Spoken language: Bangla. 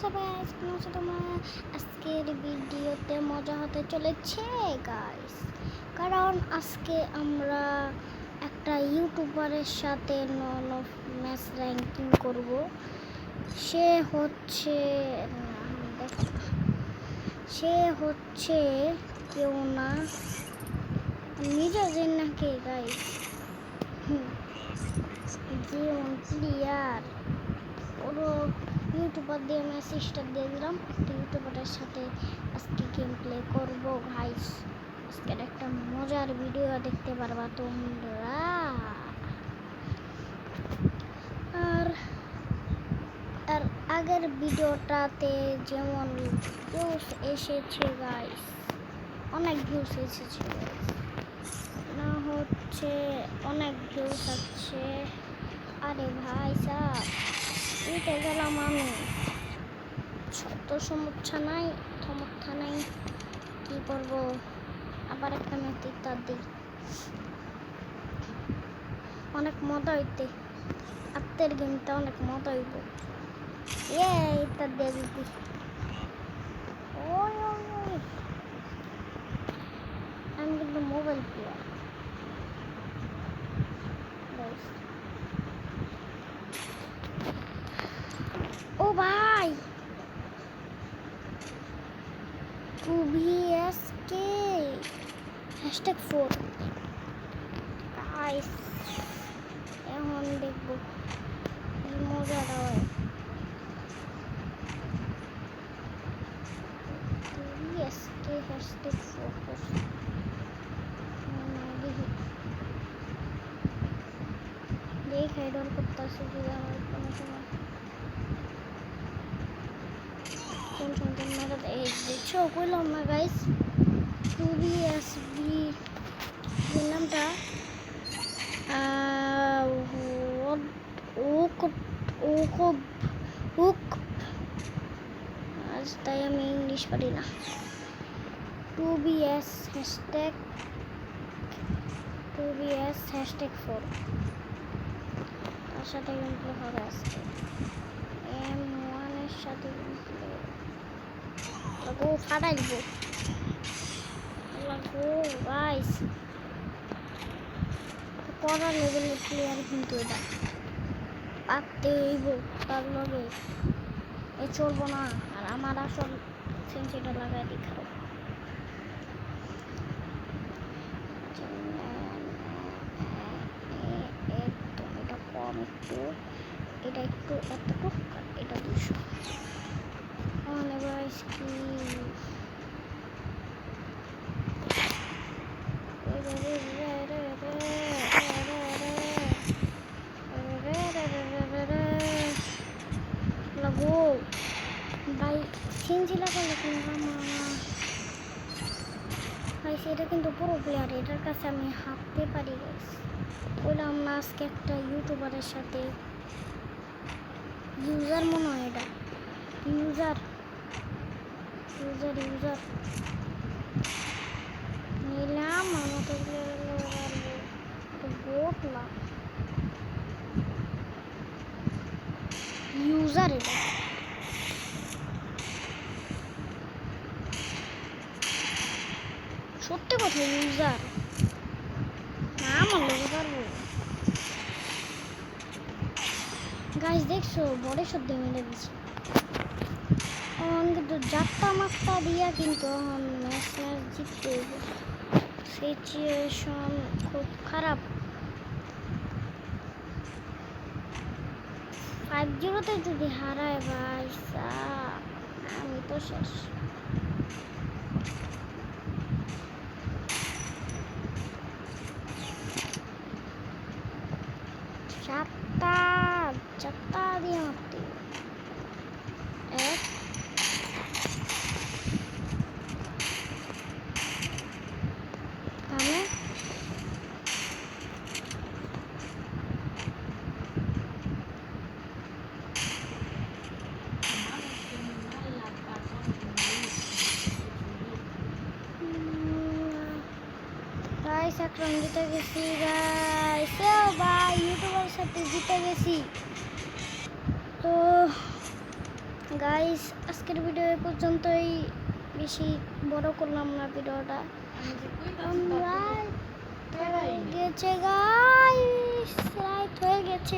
গাইস, কেমন আছো তোমরা? আজকের ভিডিওতে মজা হতে চলেছে গাইস, কারণ আজকে আমরা একটা ইউটিউবারের সাথে ম্যাচ র্যাঙ্কিং করব। সে হচ্ছে সে হচ্ছে কেউ না, নিজের জন্য নাকি গাইস, যে প্লেয়ার পুরো ইউটিউবার দিয়ে মেসেজটা দিয়ে দিলাম। একটা ইউটিউবারের সাথে আজকে গেম প্লে করবো গাইস। আজকের একটা মজার ভিডিও দেখতে পারবা তোমরা। আর আগের ভিডিওটাতে যেমন ভিউজ এসেছে গাইস, অনেক ভিউজ এসেছে না, হচ্ছে অনেক ভিউজ আছে। আরে ভাই সাহ, উঠে গেলাম আমি, তো সমস্যা নাই, কি করবো, আবার একটা ম্যাচ ইত্যাদ দিই। অনেক মজা হইতে, আত্মের গেমটা অনেক মজা হইব। ইত্যাদ দিয়ে দিতি। ওই আমি কিন্তু মোবাইল প্লেয়ার। ও ভাই, 2VSK #4 গাইস, এখন দেখবো কি মজাটা হয়। 2VSK #4 দেখে ডর করতেছে কি আমার কোনো সময় কোন সন্তান মারা এই দেখছো কইলাম না গাইস। 2VSB এর নামটা আজ তাই আমি ইংলিশ পারি না। 2VS #4 তার সাথে গেমপ্লে হবে আজকে। M1 এর সাথে গেমপ্লে লাগো, ফাটাই দিব লাগো গাইস। কড়া লেভেলের প্লেয়ার কিন্তু এটা পারতে হইব, তার লগে এ চলবো না। আর আমার আসল সেন্সিটা লাগাই দিই, খারাপ এটা কম একটু, এটা একটু এতটুকু, এটা 200। তাহলে গাইস কি লাগো ভাই, সিনজি লাগালে কিন্তু ভাই, সেটা কিন্তু পুরো প্লেয়ার, এটার কাছে আমি হাঁটতে পারি গাইস। বললাম না আজকে একটা ইউটিউবারের সাথে, ইউজার মনে হয় এটা, ইউজার নিলাম আমাকে বোট না, ইউজার এটা। সত্যি কথা, ইউজার না, আমার লোক পারবো গাইস। দেখছো বড় শব্দ মেরে দিচ্ছে। কিন্তু যাত্রা মাত্রা দিয়া কিন্তু ম্যাচ জিততে হইব, সিচুয়েশন খুব খারাপ। 5-0 যদি হারায় ভাই আমি তো শেষ। চারটা দিয়ে মারতে এক থামে। গাইস এখন জিতে গেছি গাইস, ভাই ইউটিউবের সাথে জিতে গেছি। তো গাইস আজকের ভিডিও এ পর্যন্তই, বেশি বড় করলাম না ভিডিওটা। গেছে গাইস, রাইট হয়ে গেছে।